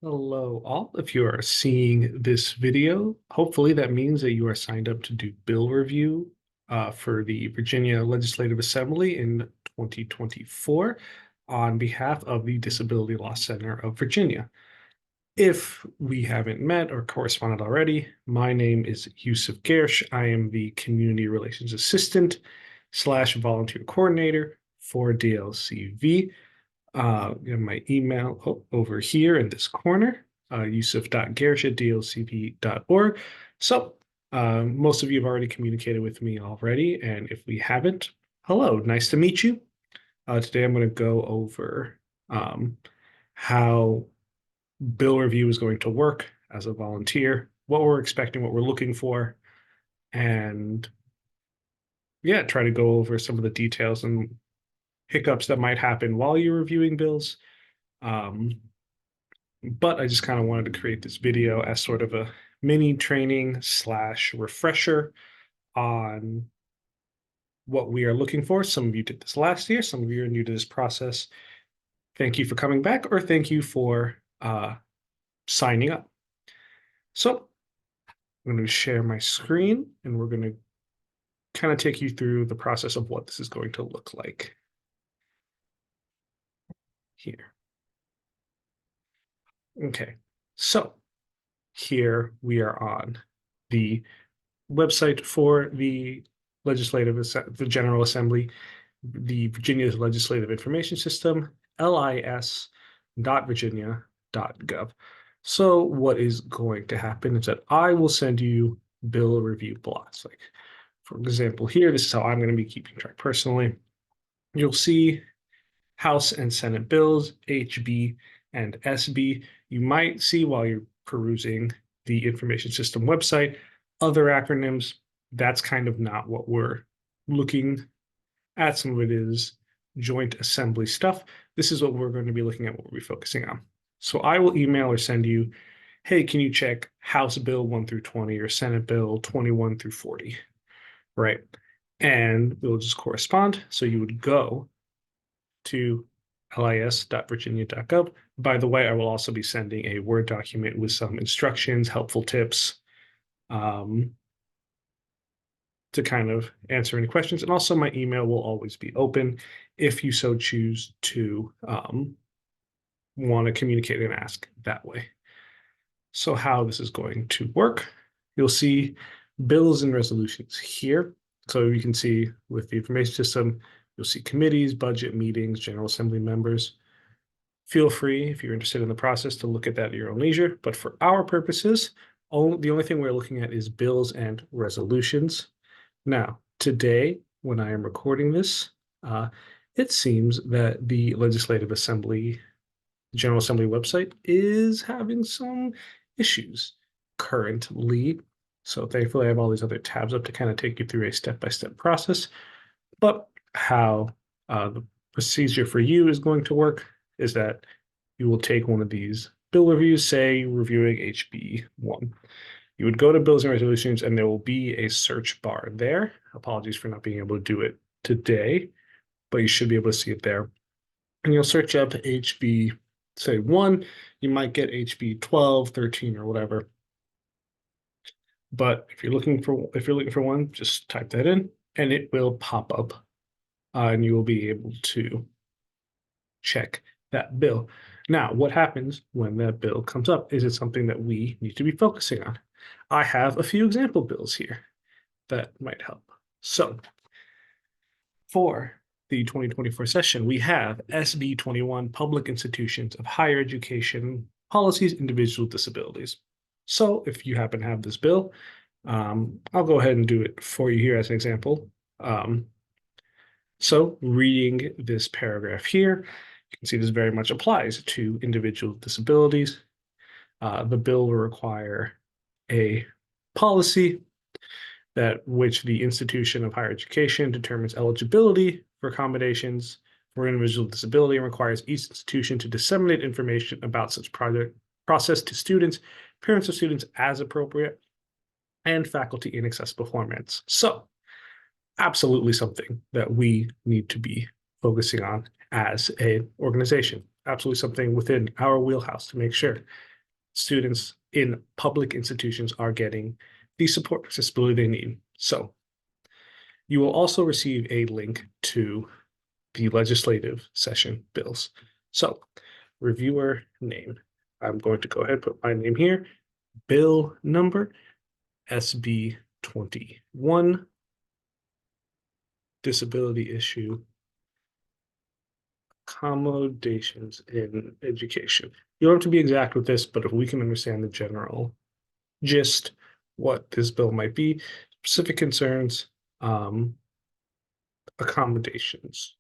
Hello, all. If you are seeing this video, hopefully that means that you are signed up to do bill review for the Virginia Legislative Assembly in 2024 on behalf of the Disability Law Center of Virginia. If we haven't met or corresponded already, my name is Yusuf Gersh. I am the Community Relations Assistant / Volunteer Coordinator for dLCV. My email over here in this corner, yusuf.gersh@dlcv.org. So most of you have already communicated with me already, and if we haven't, hello, nice to meet you. Today I'm going to go over how bill review is going to work as a volunteer, what we're expecting, what we're looking for, and yeah, try to go over some of the details and hiccups that might happen while you're reviewing bills. But I just kind of wanted to create this video as sort of a mini training / refresher on what we are looking for. Some of you did this last year, some of you are new to this process. Thank you for coming back, or thank you for signing up. So I'm going to share my screen, and we're going to kind of take you through the process of what this is going to look like here. Okay, so here we are on the website for the the General Assembly, the Virginia Legislative Information System, lis.virginia.gov. So what is going to happen is that I will send you bill review blocks. Like, for example, here, this is how I'm going to be keeping track personally. You'll see House and Senate bills, HB and SB. You might see while you're perusing the information system website other acronyms. That's kind of not what we're looking at. Some of it is joint assembly stuff. This is what we're going to be looking at, what we'll be focusing on. So I will email or send you, hey, can you check House Bill 1 through 20 or Senate Bill 21 through 40, right? And we'll just correspond. So you would go to lis.virginia.gov. By the way, I will also be sending a Word document with some instructions, helpful tips to kind of answer any questions. And also my email will always be open if you so choose to want to communicate and ask that way. So how this is going to work, you'll see bills and resolutions here. So you can see with the information system, you'll see committees, budget meetings, General Assembly members. Feel free, if you're interested in the process, to look at that at your own leisure. But for our purposes, the only thing we're looking at is bills and resolutions. Now, today, when I am recording this, it seems that the Legislative Assembly, General Assembly website is having some issues currently. So thankfully, I have all these other tabs up to kind of take you through a step-by-step process. But how the procedure for you is going to work is that you will take one of these bill reviews, say reviewing HB1. You would go to bills and resolutions, and there will be a search bar there. Apologies for not being able to do it today, but you should be able to see it there. And you'll search up HB, say 1. You might get HB 12, 13, or whatever. But if you're looking for one, just type that in, and it will pop up. And you will be able to check that bill. Now, what happens when that bill comes up? Is it something that we need to be focusing on? I have a few example bills here that might help. So for the 2024 session, we have SB 21, Public Institutions of Higher Education Policies, Individual Disabilities. So if you happen to have this bill, I'll go ahead and do it for you here as an example. So reading this paragraph here, you can see this very much applies to individual disabilities. The bill will require a policy that which the institution of higher education determines eligibility for accommodations for individual disability and requires each institution to disseminate information about such process to students, parents of students as appropriate, and faculty in accessible formats. So absolutely something that we need to be focusing on as an organization. Absolutely something within our wheelhouse to make sure students in public institutions are getting the support and accessibility they need. So you will also receive a link to the legislative session bills. So reviewer name. I'm going to go ahead and put my name here. Bill number SB 21, disability issue, accommodations in education. You don't have to be exact with this, but if we can understand the general gist, what this bill might be, specific concerns, accommodations,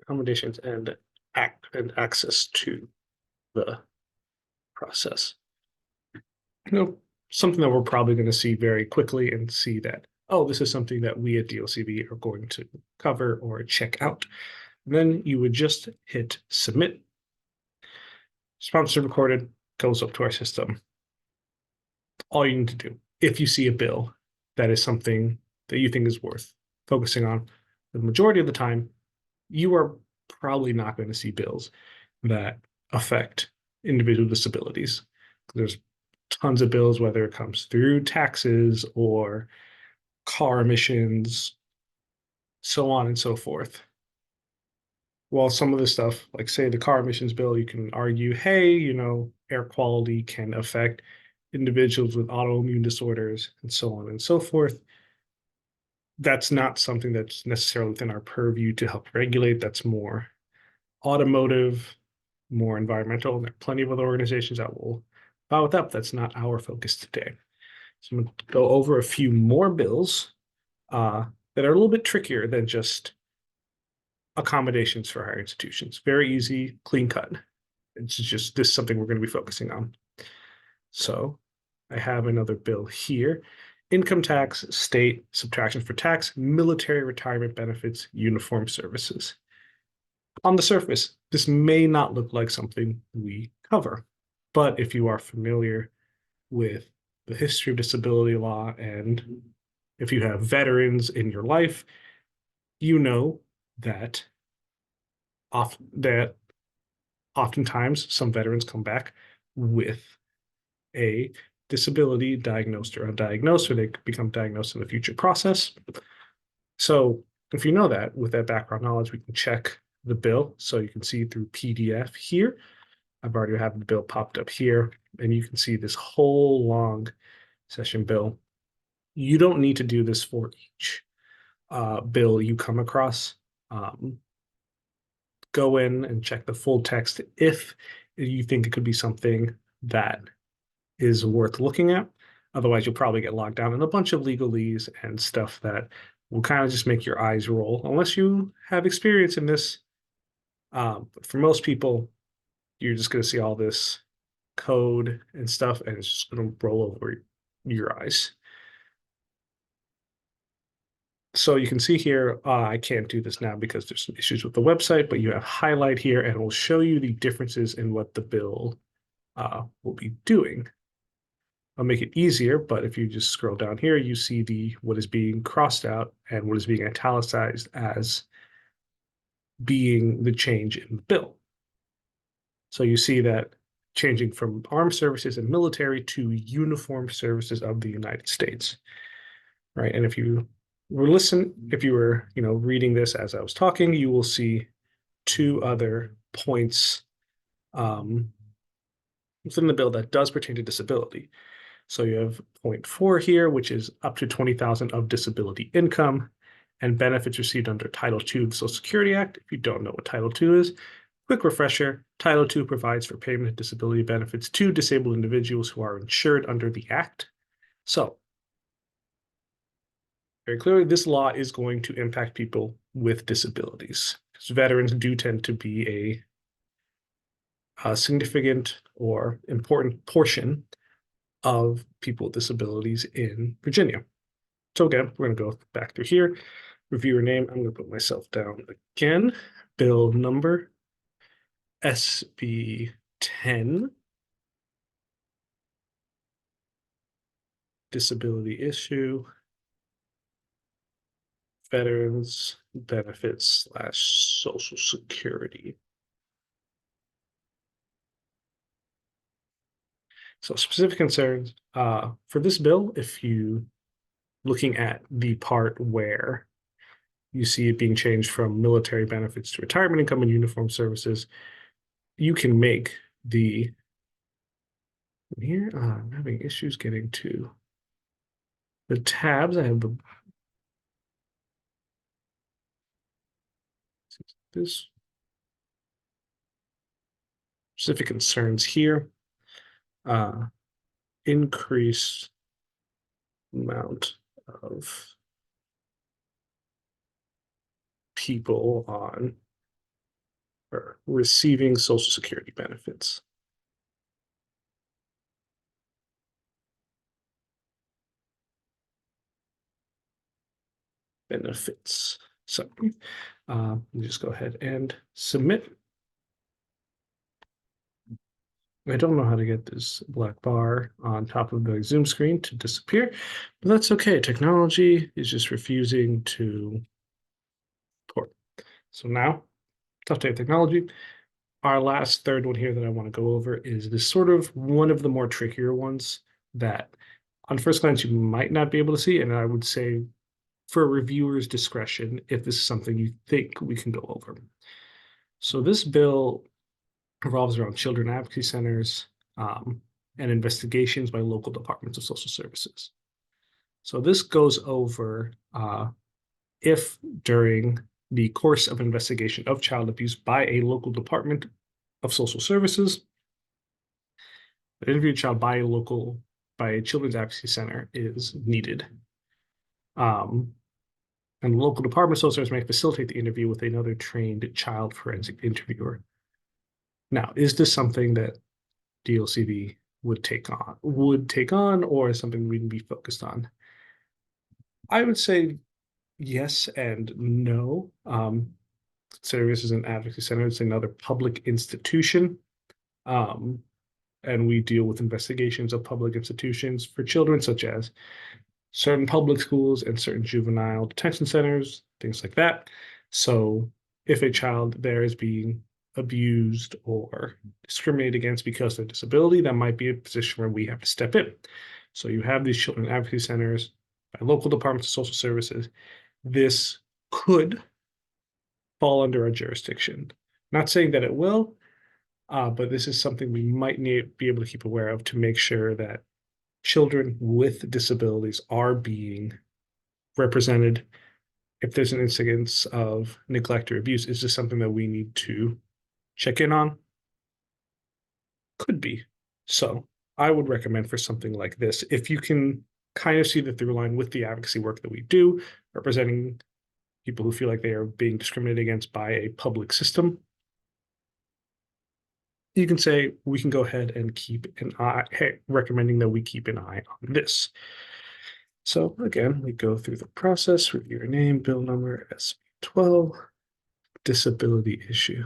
and access to the process. Something that we're probably going to see very quickly and see that, oh, this is something that we at dLCV are going to cover or check out. And then you would just hit submit. Sponsor recorded, goes up to our system. All you need to do, if you see a bill that is something that you think is worth focusing on, the majority of the time, you are probably not going to see bills that affect individual disabilities. There's tons of bills, whether it comes through taxes or car emissions, so on and so forth. While some of the stuff, like say the car emissions bill, you can argue, hey, air quality can affect individuals with autoimmune disorders and so on and so forth. That's not something that's necessarily within our purview to help regulate. That's more automotive, more environmental. There are plenty of other organizations that will follow with that, but that's not our focus today. So I'm going to go over a few more bills that are a little bit trickier than just accommodations for higher institutions. Very easy, clean cut. It's just this is something we're going to be focusing on. So I have another bill here. Income tax, state, subtraction for tax, military retirement benefits, uniform services. On the surface, this may not look like something we cover, but if you are familiar with the history of disability law and if you have veterans in your life, you know that oftentimes some veterans come back with a disability diagnosed or undiagnosed, or they become diagnosed in the future process. So if you know that, with that background knowledge, we can check the bill. So you can see through PDF here. I've already have the bill popped up here, and you can see this whole long session bill. You don't need to do this for each bill you come across. Go in and check the full text if you think it could be something that is worth looking at. Otherwise, you'll probably get locked down in a bunch of legalese and stuff that will kind of just make your eyes roll, unless you have experience in this. But for most people, you're just going to see all this code and stuff, and it's just going to roll over your eyes. So you can see here, I can't do this now because there's some issues with the website, but you have highlight here and it will show you the differences in what the bill will be doing. I'll make it easier, but if you just scroll down here, you see what is being crossed out and what is being italicized as being the change in the bill. So you see that changing from armed services and military to uniformed services of the United States, right? And if you were reading this as I was talking, you will see two other points within the bill that does pertain to disability. So you have point 4 here, which is up to 20,000 of disability income and benefits received under Title II of the Social Security Act. If you don't know what Title II is, quick refresher, Title II provides for payment of disability benefits to disabled individuals who are insured under the Act. So very clearly, this law is going to impact people with disabilities, because veterans do tend to be a significant or important portion of people with disabilities in Virginia. So again, we're going to go back through here. Reviewer name, I'm going to put myself down again. Bill number SB 10. Disability issue. Veterans benefits / Social Security. So specific concerns for this bill, if you looking at the part where you see it being changed from military benefits to retirement income and uniform services, you can make the here. I'm having issues getting to the tabs. I have this specific concerns here. Increased amount of people on or receiving Social Security benefits. Benefits. So just go ahead and submit. I don't know how to get this black bar on top of the Zoom screen to disappear, but that's okay. Technology is just refusing to port. So now, tough day of technology. Our last third one here that I want to go over is this sort of one of the more trickier ones that on first glance you might not be able to see, and I would say for a reviewer's discretion if this is something you think we can go over. So this bill revolves around children advocacy centers and investigations by local departments of social services. So this goes over if during the course of investigation of child abuse by a local department of social services, an interviewed child by a children's advocacy center is needed. And the local department of social services may facilitate the interview with another trained child forensic interviewer. Now, is this something that dLCV would take on, or something we'd be focused on? I would say yes and no. Consider this is an advocacy center; it's another public institution, and we deal with investigations of public institutions for children, such as certain public schools and certain juvenile detention centers, things like that. So, if a child there is being abused or discriminated against because of their disability, that might be a position where we have to step in. So you have these children advocacy centers by local departments of social services. This could fall under our jurisdiction. Not saying that it will, but this is something we might be able to keep aware of to make sure that children with disabilities are being represented. If there's an incidence of neglect or abuse, is this something that we need to check in on? Could be. So I would recommend for something like this, if you can kind of see the through line with the advocacy work that we do, representing people who feel like they are being discriminated against by a public system, you can say we can go ahead and keep an eye, recommending that we keep an eye on this. So again, we go through the process, review your name, bill number, SB12, disability issue.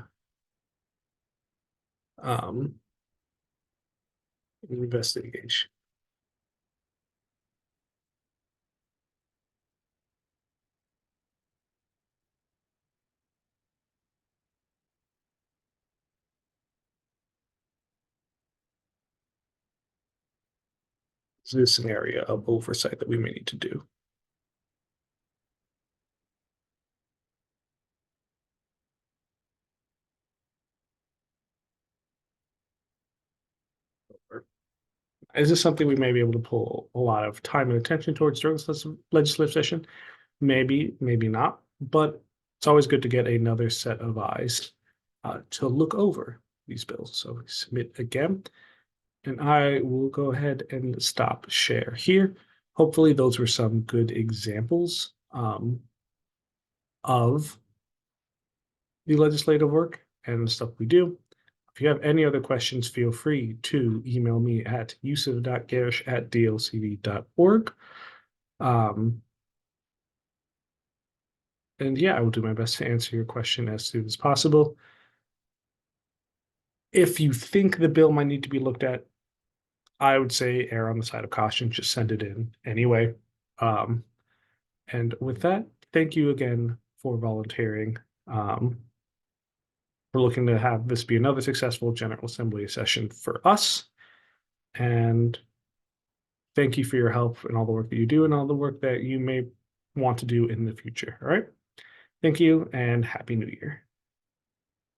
Investigation. Is this an area of oversight that we may need to do? Is this something we may be able to pull a lot of time and attention towards during this legislative session? Maybe, maybe not, but it's always good to get another set of eyes to look over these bills. So we submit again, and I will go ahead and stop share here. Hopefully those were some good examples of the legislative work and the stuff we do. If you have any other questions, feel free to email me at yusuf.garish@dlcv.org. And yeah, I will do my best to answer your question as soon as possible. If you think the bill might need to be looked at, I would say err on the side of caution, just send it in anyway. And with that, thank you again for volunteering. We're looking to have this be another successful General Assembly session for us. And thank you for your help and all the work that you do and all the work that you may want to do in the future. All right. Thank you and Happy New Year.